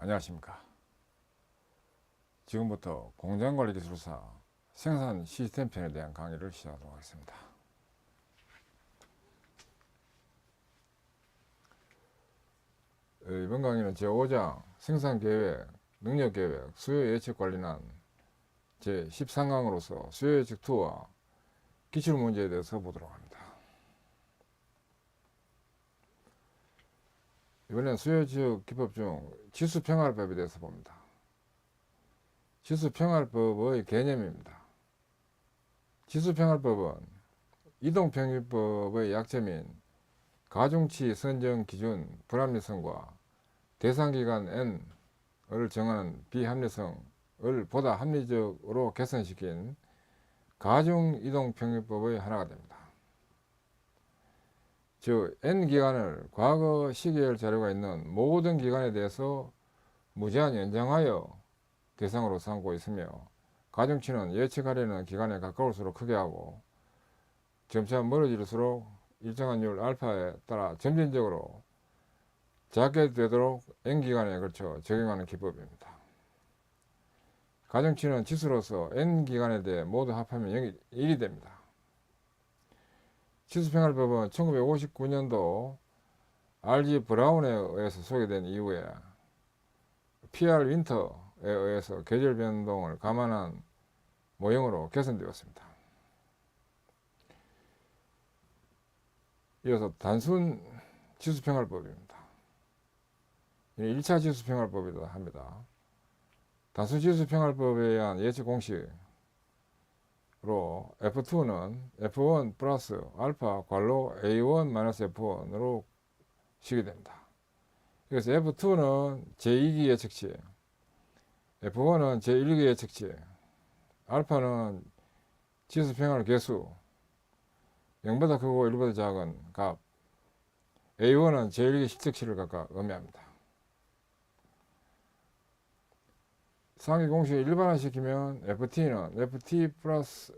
안녕하십니까. 지금부터 공장관리기술사 생산 시스템 편에 대한 강의를 시작하도록 하겠습니다. 이번 강의는 제5장 생산계획, 능력계획, 수요예측 관련한 제13강으로서 수요예측 2와 기출문제에 대해서 보도록 합니다. 이번엔 수요예측 기법 중 지수평활법에 대해서 봅니다. 지수평활법의 개념입니다. 지수평활법은 이동평균법의 약점인 가중치 선정 기준 불합리성과 대상기간 n을 정하는 비합리성을 보다 합리적으로 개선시킨 가중이동평균법의 하나가 됩니다. 즉 n기간을 과거 시계열 자료가 있는 모든 기간에 대해서 무제한 연장하여 대상으로 삼고 있으며, 가중치는 예측하려는 기간에 가까울수록 크게 하고 점차 멀어질수록 일정한 율 알파에 따라 점진적으로 작게 되도록 n기간에 걸쳐 적용하는 기법입니다. 가중치는 지수로서 n기간에 대해 모두 합하면 1이 됩니다. 지수평활법은 1959년도 R.G. 브라운에 의해서 소개된 이후에 P.R. 윈터에 의해서 계절 변동을 감안한 모형으로 개선되었습니다. 이어서 단순 지수평활법입니다. 1차 지수평활법이라 합니다. 단순 지수평활법에 의한 예측 공식으로 F2는 F1 플러스 알파 괄호 A1 마이너스 F1으로 시계됩니다. 그래서 F2는 제2기 예측치, F1은 제1기 예측치, 알파는 지수평활 개수, 0보다 크고 1보다 작은 값, A1은 제1기 실측치를 각각 의미합니다. 상위 공식을 일반화시키면 FT는 FT-1 플러스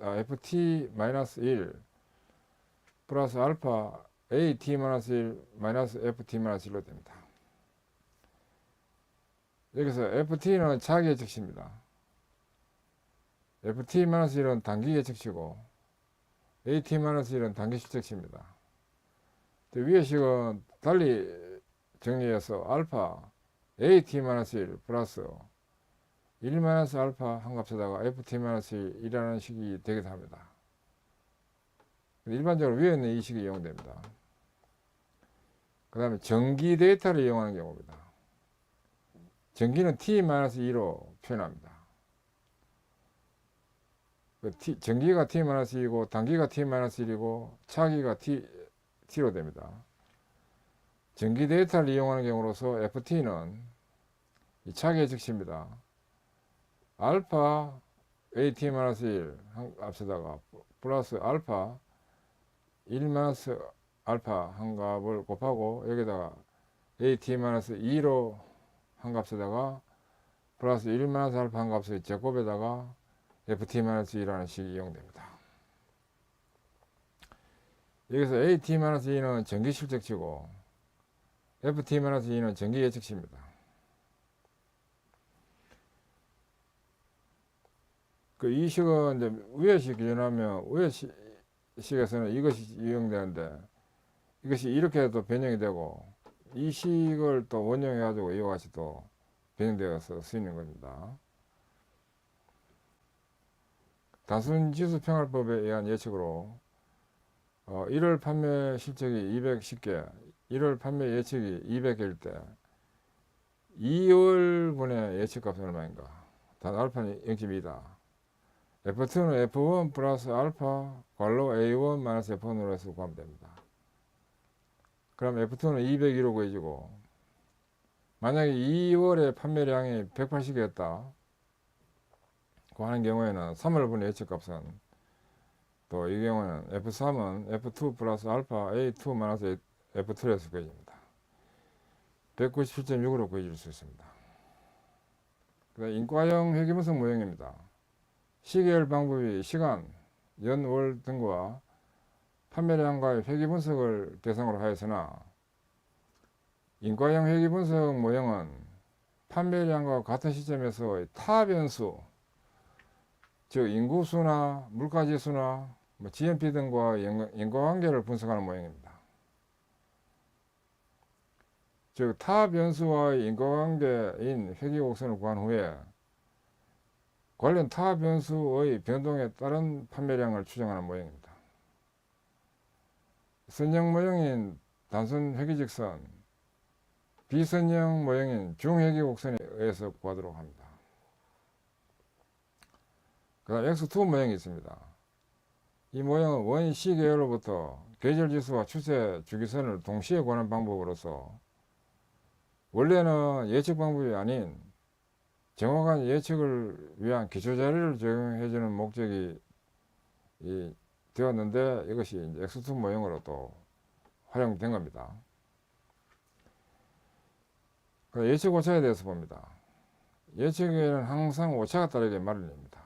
알파 AT-1 마이너스 FT-1로 됩니다. 여기서 FT는 차기 예측치입니다. FT-1은 단기 예측치고 AT-1은 단기 실측치입니다. 위의 식은 달리 정리해서 알파 AT-1 플러스 1 마이너스 알파 한 값에다가 FT-1이라는 식이 되기도 합니다. 일반적으로 위에 있는 이 식이 이용됩니다. 그 다음에 정기 데이터를 이용하는 경우입니다. 정기는 T-2로 표현합니다. 정기가 T-2이고 단기가 T-1이고 차기가 T로 됩니다. 정기 데이터를 이용하는 경우로서 FT는 이 차기 예측치입니다. 알파 AT-1 한 값에다가 플러스 알파 1 마이너스 알파 한 값을 곱하고 여기다가 AT-2로 한 값에다가 플러스 1 마이너스 알파 한 값의 제곱에다가 FT-2라는 식이 이용됩니다. 여기서 AT-2는 정기 실측치고 FT-2는 정기 예측치입니다. 이 식은 이제 위의 식 기준하면 위의 식에서는 이것이 이용되는데, 이것이 이렇게 또 변형이 되고 이 식을 또 원형해 가지고 이와 같이 또 변형되어서 쓰이는 겁니다. 단순 지수 평활법에 의한 예측으로 1월 판매 실적이 210개, 1월 판매 예측이 200개일 때 2월분의 예측값은 얼마인가? 단 알파는 0.2다. F2는 F1 플러스 알파 괄호 A1 마이너스 F1으로 해서 구하면 됩니다. 그럼 F2는 201로 구해지고, 만약에 2월에 판매량이 180개였다 고 하는 경우에는 3월분의 예측값은 또 이 경우에는 F3은 F2 플러스 알파 A2 마이너스 F2로 해서 구해집니다. 197.6으로 구해질 수 있습니다. 인과형 회귀분석 모형입니다. 시계열 방법이 시간, 연, 월 등과 판매량과의 회귀분석을 대상으로 하였으나, 인과형 회귀분석 모형은 판매량과 같은 시점에서 타 변수, 즉 인구수나 물가지수나 GNP 등과 인과관계를 분석하는 모양입니다. 즉 타 변수와의 인과관계인 회귀곡선을 구한 후에 관련 타 변수의 변동에 따른 판매량을 추정하는 모양입니다. 선형 모형인 단순 회귀직선, 비선형 모형인 중회귀곡선에 의해서 구하도록 합니다. 그 다음 X2 모형이 있습니다. 이 모형은 원 시계열로부터 계절지수와 추세 주기선을 동시에 구하는 방법으로서 원래는 예측 방법이 아닌 정확한 예측을 위한 기초자료를 제공해주는 목적이 되었는데 이것이 이제 X2 모형으로 또 활용된 겁니다. 예측 오차에 대해서 봅니다. 예측에는 항상 오차가 따르게 마련입니다.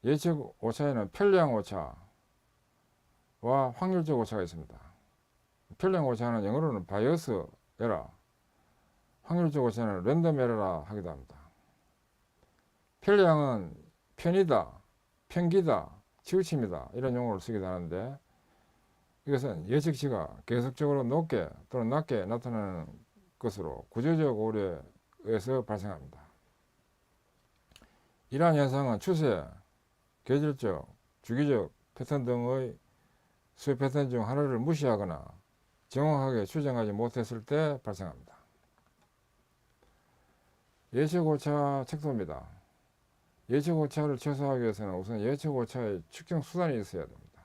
예측 오차에는 편량 오차와 확률적 오차가 있습니다. 편량 오차는 영어로는 바이어스 에러, 확률적 오차는 랜덤 에러라 하기도 합니다. 편량은 편이다, 편기다, 치우침이다 이런 용어를 쓰기도 하는데 이것은 예측치가 계속적으로 높게 또는 낮게 나타나는 것으로 구조적 오류에 의해서 발생합니다. 이러한 현상은 추세, 계절적, 주기적 패턴 등의 수요 패턴 중 하나를 무시하거나 정확하게 추정하지 못했을 때 발생합니다. 예측 오차 척도입니다. 예측 오차를 최소화하기 위해서는 우선 예측 오차의 측정 수단이 있어야 됩니다.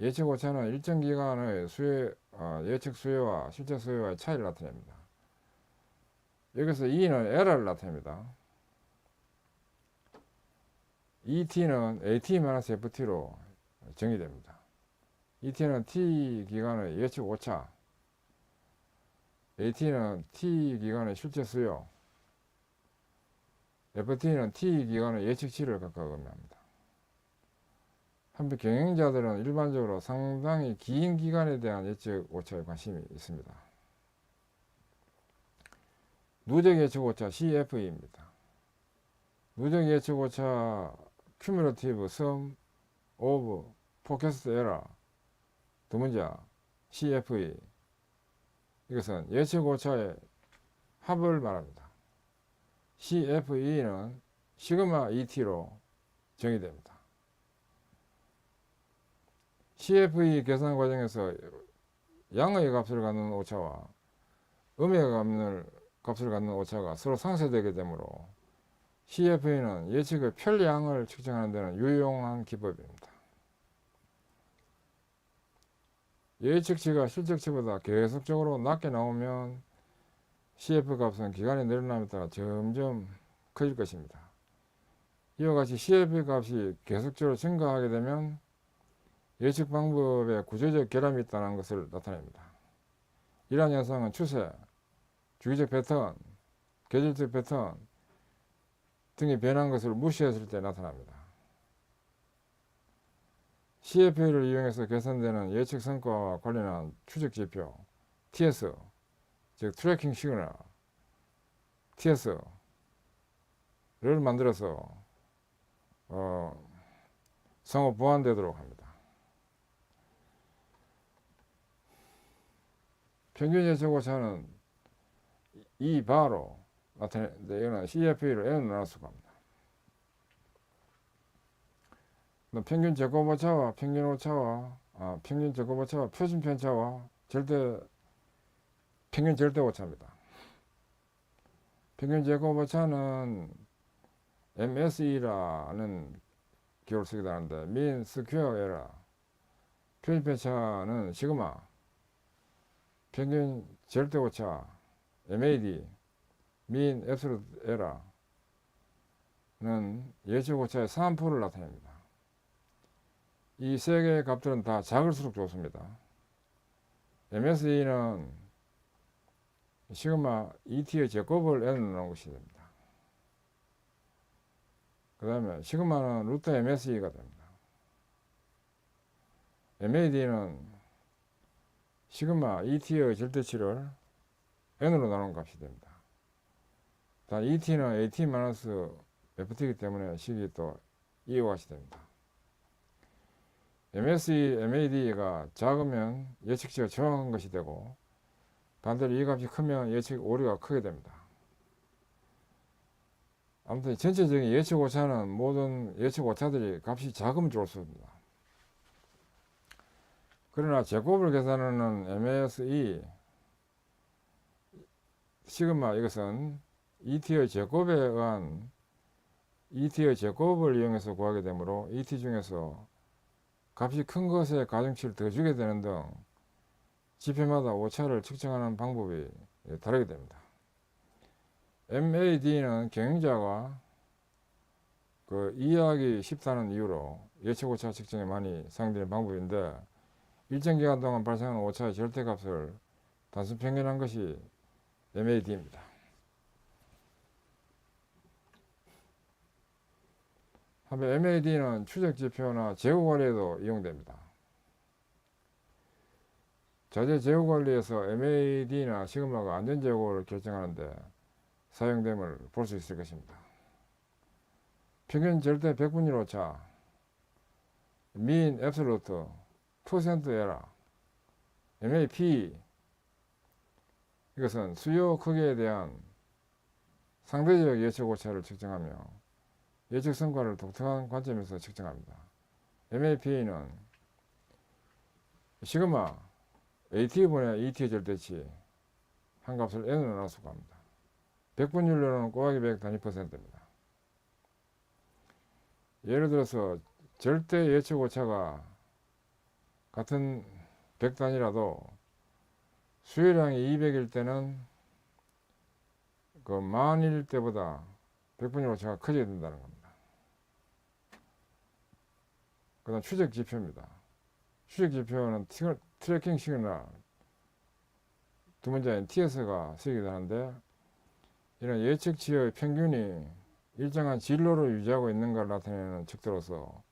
예측 오차는 일정 기간의 예측 수요와 실제 수요와의 차이를 나타냅니다. 여기서 E는 에러를 나타냅니다. ET는 AT-FT로 정의됩니다. ET는 T 기간의 예측 오차, AT는 T 기간의 실제 수요, FT는 T 기간의 예측치를 각각 의미합니다. 한편 경영자들은 일반적으로 상당히 긴 기간에 대한 예측 오차에 관심이 있습니다. 누적 예측 오차 CFE입니다. 누적 예측 오차 Cumulative Sum of Forecast Error 두 문자 CFE, 이것은 예측 오차의 합을 말합니다. CFE는 시그마 ET로 정의됩니다. CFE 계산 과정에서 양의 값을 갖는 오차와 음의 값을 갖는 오차가 서로 상쇄되게 되므로 CFE는 예측의 편량을 측정하는 데는 유용한 기법입니다. 예측치가 실적치보다 계속적으로 낮게 나오면 CF 값은 기간이 늘어남에 따라 점점 커질 것입니다. 이와 같이 CF 값이 계속적으로 증가하게 되면 예측 방법에 구조적 결함이 있다는 것을 나타냅니다. 이러한 현상은 추세, 주기적 패턴, 계절적 패턴 등이 변한 것을 무시했을 때 나타납니다. CF를 이용해서 계산되는 예측 성과와 관련한 추적 지표 TS, 즉 트래킹 시그널 TS를 만들어서 상호 보완되도록 합니다. 평균 예측 오차는 이 바로 나타내는데 이거는 CF를 N으로 나눌 수가 합니다. 평균 제곱 오차와 평균 오차와 평균 제곱 오차와 표준 편차와 평균 절대 오차입니다. 평균 제곱 오차는 MSE라는 기호를 쓰기도 하는데 mean square error, 표준 편차는 시그마, 평균 절대 오차 MAD, mean absolute error는 예측 오차의 3%를 나타냅니다. 이 세 개의 값들은 다 작을수록 좋습니다. MSE는 시그마 ET의 제곱을 N으로 나눈 것이 됩니다. 그 다음에 시그마는 루트 MSE가 됩니다. MAD는 시그마 ET의 절대치를 N으로 나눈 값이 됩니다. 단 ET는 AT-FT이기 때문에 식이 또 이어같이 됩니다. MSE, MAD가 작으면 예측치가 정확한 것이 되고 반대로 이 값이 크면 예측 오류가 크게 됩니다. 아무튼 전체적인 예측 오차는 모든 예측 오차들이 값이 작으면 좋습니다. 그러나 제곱을 계산하는 MSE 시그마 이것은 ET의 제곱에 의한 ET의 제곱을 이용해서 구하게 되므로 ET 중에서 값이 큰 것에 가중치를 더 주게 되는 등 지표마다 오차를 측정하는 방법이 다르게 됩니다. MAD는 경영자가 이해하기 쉽다는 이유로 예측 오차 측정에 많이 사용되는 방법인데 일정 기간 동안 발생하는 오차의 절대값을 단순 평균한 것이 MAD입니다. 한편 MAD는 추적 지표나 재고 관리에도 이용됩니다. 자재 재고 관리에서 MAD나 시그마가 안전 재고를 결정하는데 사용됨을 볼 수 있을 것입니다. 평균 절대 백분율 오차, mean absolute, percent error, MAP 이것은 수요 크기에 대한 상대적 예측 오차를 측정하며 예측 성과를 독특한 관점에서 측정합니다. MAP는 시그마 AT분의 ET의 절대치 한 값을 N으로 나눠서 구합니다. 백분율로는 곱하기 100 단위 %입니다. 예를 들어서 절대 예측 오차가 같은 100단위라도 수요량이 200일 때는 만일 때보다 백분율 오차가 커져야 된다는 겁니다. 그 다음 추적 지표입니다. 추적 지표는 트래킹 시그널 두 문자인 TS가 쓰이기도 하는데 이런 예측치의 평균이 일정한 진로를 유지하고 있는가를 나타내는 척도로서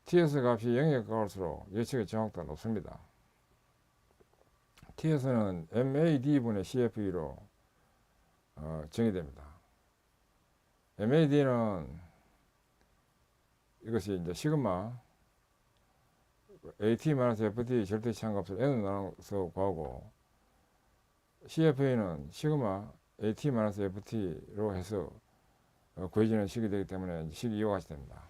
TS 값이 0에 가까울수록 예측의 정확도가 높습니다. TS는 MAD분의 CFE로 정의됩니다. MAD는 이것이 이제 시그마 AT-FT 절대치 한 값을 N으로 나눠서 구하고 CFA는 시그마 AT-FT로 해서 구해지는 식이 되기 때문에 식이 이와 같이 됩니다.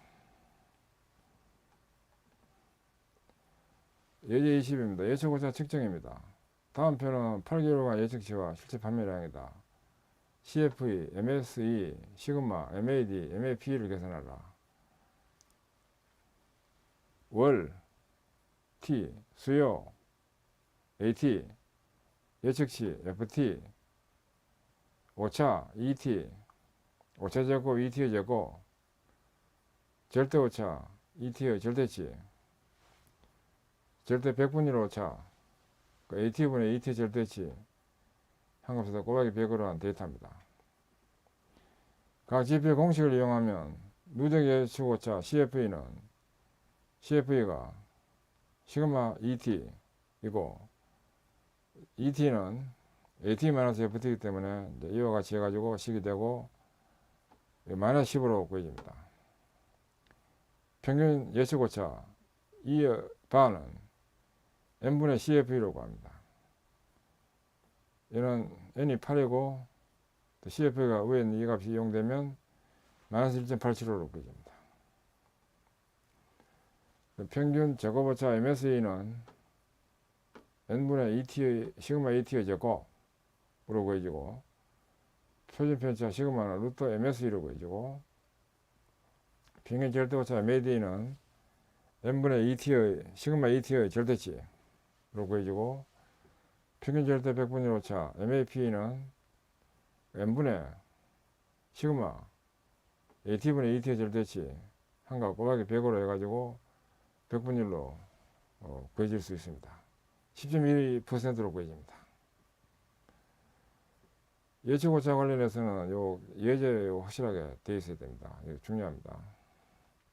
예제 20입니다. 예측 오차 측정입니다. 다음 표는 8개월간 예측치와 실제 판매량이다. CFE, MSE, 시그마, MAD, MAP를 계산하라. 월, T, 수요, AT, 예측치, FT, 오차, ET, 오차 제곱, ET의 제곱, 절대 오차, ET의 절대치, 절대 백분율 오차, AT분의 ET의 절대치 한 값에다 곱하기 100으로 한 데이터입니다. 각 지표 공식을 이용하면 누적 예측 오차 CFE가 시그마 ET이고 ET는 AT-FT이기 때문에 이와 같이 해가지고 식이 되고 마이너스 10으로 구해집니다. 평균 예측 오차 이의 반은 n분의 CFE라고 합니다. 얘는 n이 8이고 CFE가 위에 있는 이 값이 이용되면 마이너스 1.875로 구해집니다. 평균 제곱 오차 MSE는 n분의 ET의 시그마 ET의 제곱으로 구해지고 표준 편차 시그마는 루트 MSE로 구해지고 평균 절대 오차 MAD는 n분의 ET의 시그마 ET의 절대치로 구해지고 평균 절대 백분율 오차 MAP는 n분의 시그마 AT분의 ET의 절대치 한가 곱하기 100으로 해가지고 백분율로 구해질 수 있습니다. 10.12%로 구해집니다. 예측 오차 관련해서는 요 예제에 확실하게 되어 있어야 됩니다. 이거 중요합니다.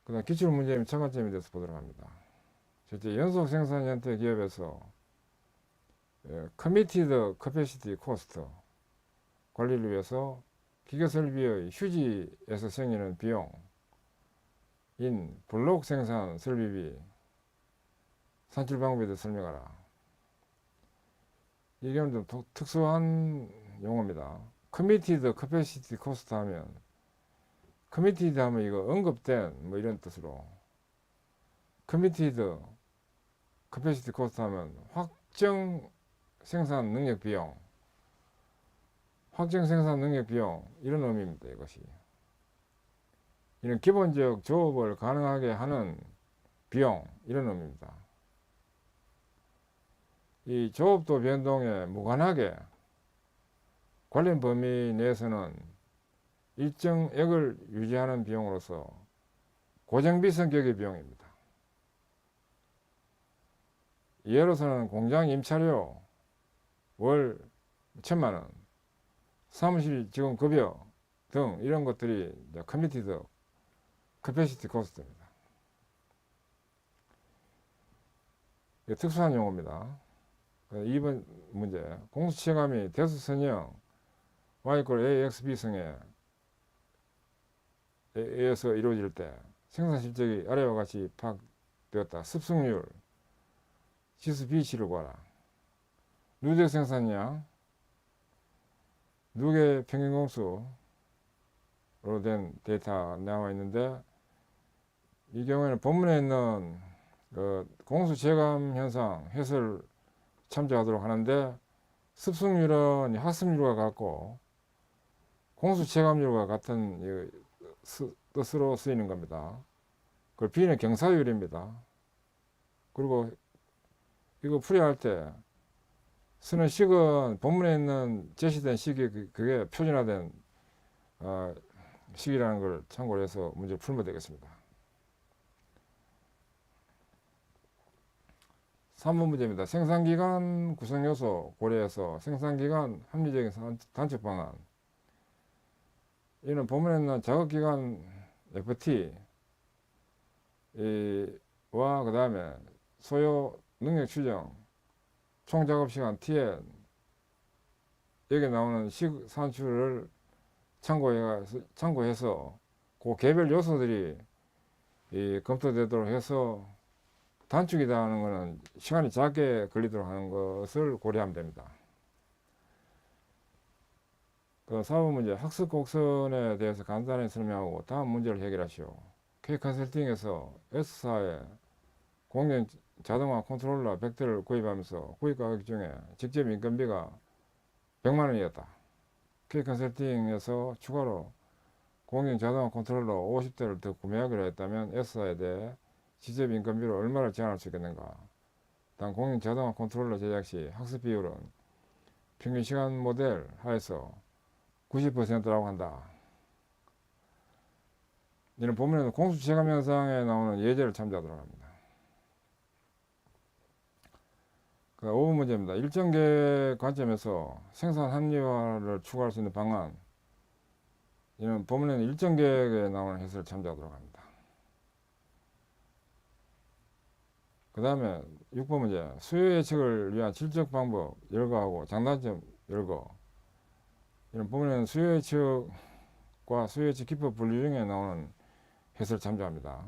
그 다음 기출 문제 및 차관점에 대해서 보도록 합니다. 실제 연속 생산 형태 기업에서 Committed Capacity Cost 관리를 위해서 기계 설비의 휴지에서 생기는 비용인 블록 생산 설비비 산출 방법에 대해 설명하라. 이게 좀 특수한 용어입니다. committed capacity cost 하면 committed 하면 이거 언급된 뭐 이런 뜻으로 committed capacity cost 하면 확정 생산 능력 비용 확정 생산 능력 비용 이런 의미입니다. 이것이 이런 기본적 조업을 가능하게 하는 비용 이런 의미입니다. 이 조업도 변동에 무관하게 관련 범위 내에서는 일정액을 유지하는 비용으로서 고정비 성격의 비용입니다. 예로서는 공장 임차료 월 1,000만원, 사무실 직원 급여 등 이런 것들이 커미티드 캐패시티 코스트입니다. 특수한 용어입니다. 2번 문제 공수체감이 대수선형 y = ax b승에 의해서 이루어질 때 생산실적이 아래와 같이 파악되었다. 습승률 지수 b치를 구하라. 누적 생산량 누계 평균공수로 된 데이터 나와 있는데 이 경우에는 본문에 있는 공수 체감 현상 해설 참조하도록 하는데 습승률은 학습률과 같고 공수 체감률과 같은 뜻으로 쓰이는 겁니다. 그리고 B는 경사율입니다. 그리고 이거 풀이할 때 쓰는 식은 본문에 있는 제시된 식이 그게 표준화된 식이라는 걸 참고로 해서 문제를 풀면 되겠습니다. 3번 문제입니다. 생산기간 구성요소 고려해서 생산기간 합리적인 단축 방안. 이는 본문에 있는 작업기간 FT 와 그 다음에 소요 능력 추정 총작업시간 TN 여기 나오는 산출을 참고해서 그 개별 요소들이 검토되도록 해서 단축이다 하는 것은 시간이 작게 걸리도록 하는 것을 고려하면 됩니다. 그 4번 문제 학습 곡선에 대해서 간단히 설명하고 다음 문제를 해결하시오. K컨설팅에서 S사의 공정 자동화 컨트롤러 100대를 구입하면서 구입 가격 중에 직접 인건비가 100만원이었다. K컨설팅에서 추가로 공정 자동화 컨트롤러 50대를 더 구매하기로 했다면 S사에 대해 직접 인건비로 얼마를 제한할 수 있겠는가? 단 공정 자동화 컨트롤러 제작 시 학습 비율은 평균 시간 모델 하에서 90%라고 한다. 이는 본문에는 공수 체감 현상에 나오는 예제를 참조하도록 합니다. 5번 문제입니다. 일정 계획 관점에서 생산 합리화를 추구할 수 있는 방안. 이는 본문에는 일정 계획에 나오는 해설을 참조하도록 합니다. 그 다음에 6번 문제 수요 예측을 위한 질적 방법 열거하고 장단점 열거. 이런 부분에는 수요 예측과 수요 예측 기법 분류 중에 나오는 해설을 참조합니다.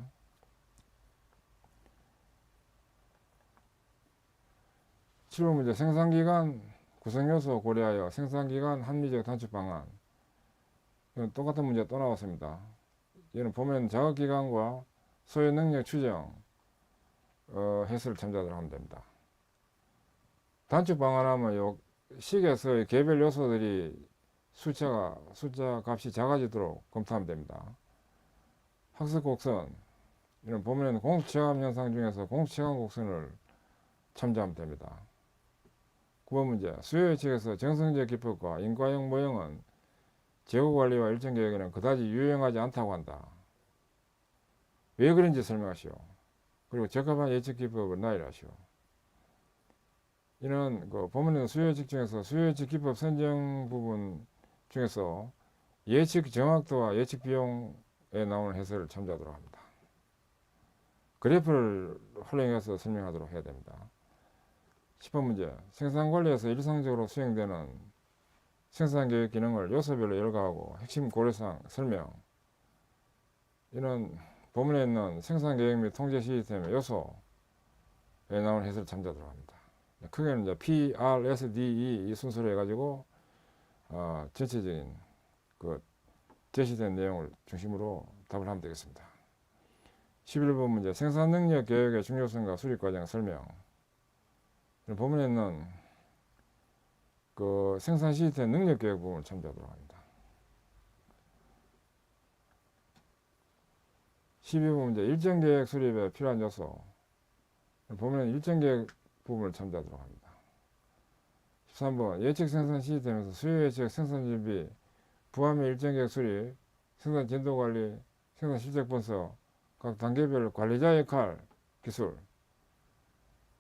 7번 문제 생산기간 구성요소 고려하여 생산기간 합리적 단축 방안. 이건 똑같은 문제가 또 나왔습니다. 이는 보면 작업기간과 소요 능력 추정 해설을 참조하도록 하면 됩니다. 단축 방안하면 요 식에서의 개별 요소들이 숫자 값이 작아지도록 검토하면 됩니다. 학습 곡선 이런 보면 공수체감 현상 중에서 공수체감 곡선을 참조하면 됩니다. 9번 문제 수요 예측에서 정성적 기법과 인과형 모형은 재고관리와 일정 계획에는 그다지 유용하지 않다고 한다. 왜 그런지 설명하시오. 그리고 적합한 예측 기법을 나열하시오. 이는 본문에는 수요 예측 중에서 수요 예측 기법 선정 부분 중에서 예측 정확도와 예측 비용에 나오는 해설을 참조하도록 합니다. 그래프를 활용해서 설명하도록 해야 됩니다. 10번 문제 생산관리에서 일상적으로 수행되는 생산계획 기능을 요소별로 열거하고 핵심 고려사항 설명. 이런 본문에 있는 생산계획 및 통제 시스템의 요소에 나오는 해설 참조 들어갑니다. 크게는 이제 P, R, S, D, E 이 순서로 해가지고 전체적인 그 제시된 내용을 중심으로 답을 하면 되겠습니다. 11번 문제 생산 능력 계획의 중요성과 수립 과정 설명. 본문에 있는 그 생산 시스템 능력 계획 부분을 참조하도록 합니다. 12번 문제 일정 계획 수립에 필요한 요소. 보면 일정 계획 부분을 참조하도록 합니다. 13번 예측 생산 시스템에서 수요 예측 생산 준비 부하 및 일정 계획 수립 생산 진도 관리 생산 실적 분석 각 단계별 관리자 역할 기술.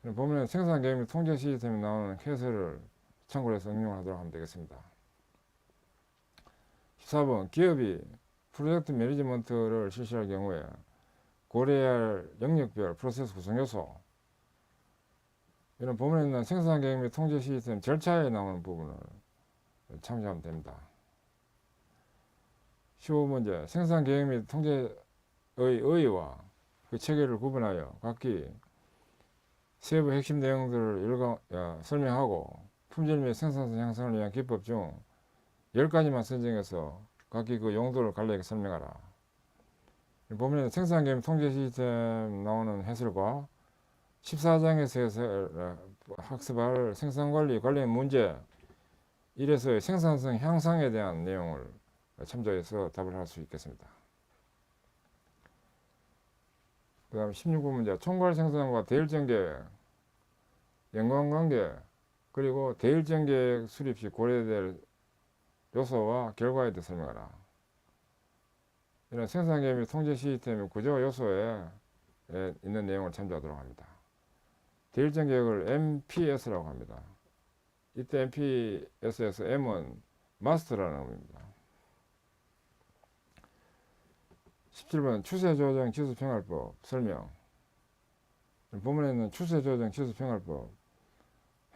보면 생산 계획 및 통제 시스템에 나오는 해설을 참고로 해서 응용하도록 하면 되겠습니다. 14번 기업이 프로젝트 매니지먼트를 실시할 경우에 고려해야 할 영역별 프로세스 구성 요소. 이런 부분에 있는 생산 계획 및 통제 시스템 절차에 나오는 부분을 참조하면 됩니다. 15문제 생산 계획 및 통제의 의의와 그 체계를 구분하여 각기 세부 핵심 내용들을 설명하고 품질 및 생산성 향상을 위한 기법 중 10가지만 선정해서 각기 그 용도를 간략하게 설명하라. 보면 생산 계획 통제 시스템 나오는 해설과 14장에서 학습할 생산관리 관련 문제 1에서의 생산성 향상에 대한 내용을 참조해서 답을 할 수 있겠습니다. 그 다음 16번 문제 총괄 생산과 대일정 계획 연관관계 그리고 대일정 계획 수립 시 고려될 요소와 결과에 대해 설명하라. 이런 생산 계획 및 통제 시스템의 구조 요소에 있는 내용을 참조하도록 합니다. 대일정 계획을 MPS라고 합니다. 이때 MPS에서 M은 마스터라는 의미입니다. 17번 추세조정 지수평할법 설명. 본문에 있는 추세조정 지수평할법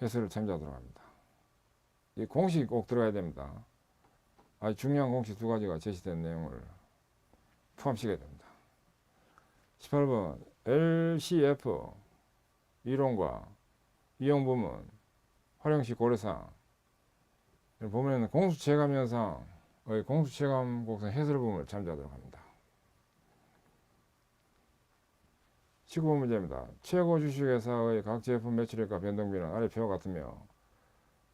해설을 참조하도록 합니다. 이 공식이 꼭 들어가야 됩니다. 아주 중요한 공식 두 가지가 제시된 내용을 포함시켜야 됩니다. 18번 LCF 이론과 이용 부문 활용 시 고려사항. 보면은 공수체감 현상의 공수체감 곡선 해설 부분을 참조하도록 합니다. 19번 문제입니다. 최고 주식회사의 각 제품 매출액과 변동비는 아래 표와 같으며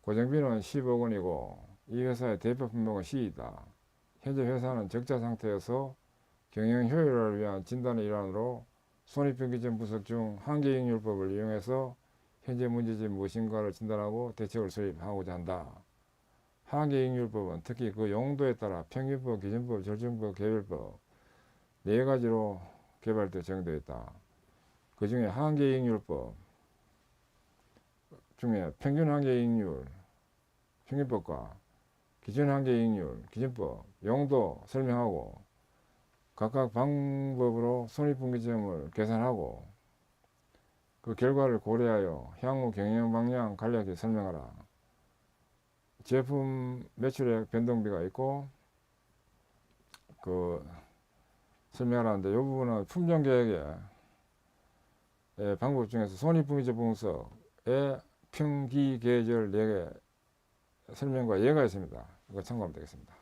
고정비는 10억 원이고 이 회사의 대표 품목은 C이다. 현재 회사는 적자 상태여서 경영 효율화를 위한 진단의 일환으로 손익분기점 분석 중 한계익률법을 이용해서 현재 문제점이 무엇인가를 진단하고 대책을 수립하고자 한다. 한계익률법은 특히 그 용도에 따라 평균법, 기준법, 절충법, 개별법 4가지로 개발되어 정되어 있다. 그 중에 한계익률법 중에 평균 한계익률, 평균법과 기준 한계익률, 기준법, 용도 설명하고 각각 방법으로 손익분기점을 계산하고 그 결과를 고려하여 향후 경영 방향 간략히 설명하라. 제품 매출액 변동비가 있고 그 설명하라는데 이 부분은 품종계획의 방법 중에서 손익분기점 분석의 평기계절 4개 설명과 예가 있습니다. 이거 참고하면 되겠습니다.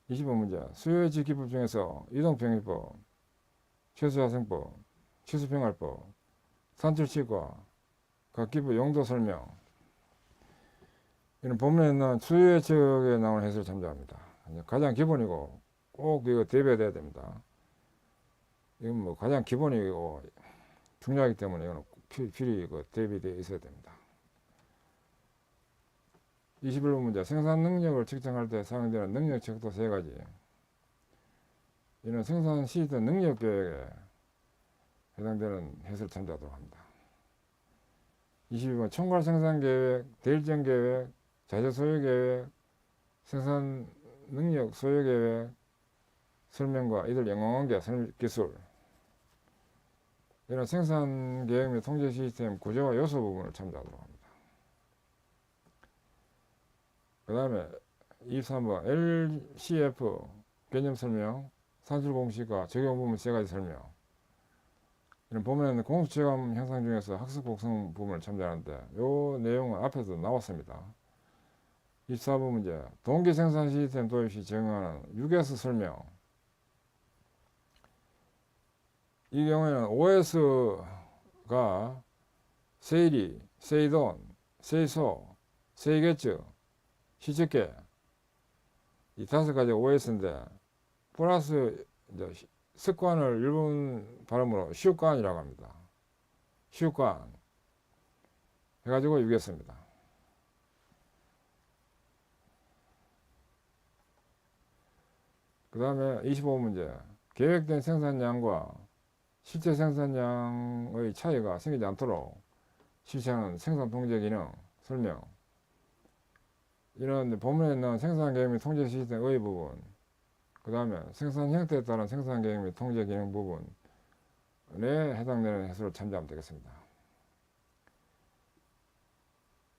20번 문제 수요예측 기법 중에서 이동평균법, 최소화생법, 취수평할법, 산출치과 각 기법 용도 설명. 이는 본문에 있는 수요예측에 나오는 해설을 참조합니다. 가장 기본이고 꼭 이거 대비해야 됩니다. 이건 뭐 가장 기본이고 중요하기 때문에 이거는 필히 대비되어 있어야 됩니다. 21번 문제 생산 능력을 측정할 때 사용되는 능력 척도 3가지. 이는 생산 시스템 능력 계획에 해당되는 해설을 참조하도록 합니다. 22번 총괄 생산 계획, 대일정 계획, 자재 소요 계획, 생산 능력 소요 계획 설명과 이들 연관관계 기술. 이런 생산 계획 및 통제 시스템 구조와 요소 부분을 참조하도록 합니다. 그 다음에 23번 LCF 개념 설명, 산술 공식과 적용 부분 세 가지 설명. 이런 보면 공수 체감 형상 중에서 학습 곡성 부분을 참조하는데 요 내용은 앞에서 나왔습니다. 24번 문제 동기 생산 시스템 도입 시 적용하는 UGS 설명. 이 경우에는 OS가 세일이, 세이돈, 세이소, 세이게츠, 시적계 이 5가지 OS인데 플러스 이제 습관을 일본 발음으로 시우관이라고 합니다. 시우관 해가지고 유겠습니다. 그 다음에 25문제 계획된 생산량과 실제 생산량의 차이가 생기지 않도록 실시하는 생산 통제 기능 설명. 이런 본문에 있는 생산 계획 및 통제 시스템의 부분, 그 다음에 생산 형태에 따른 생산 계획 및 통제 기능 부분에 해당되는 해설을 참조하면 되겠습니다.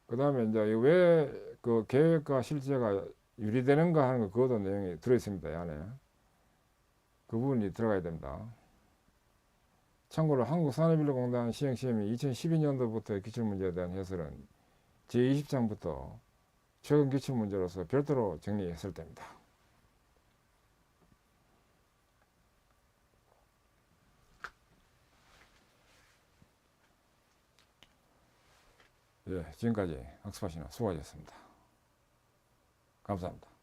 그 다음에 이제 왜 그 계획과 실제가 유리되는가 하는 거 그것도 내용이 들어있습니다. 이 안에 그 부분이 들어가야 됩니다. 참고로 한국산업인력공단 시행시험이 2012년도부터의 기출문제에 대한 해설은 제20장부터 최근 기출문제로서 별도로 정리 해설됩니다. 예, 지금까지 학습하시느라 수고하셨습니다. 감사합니다.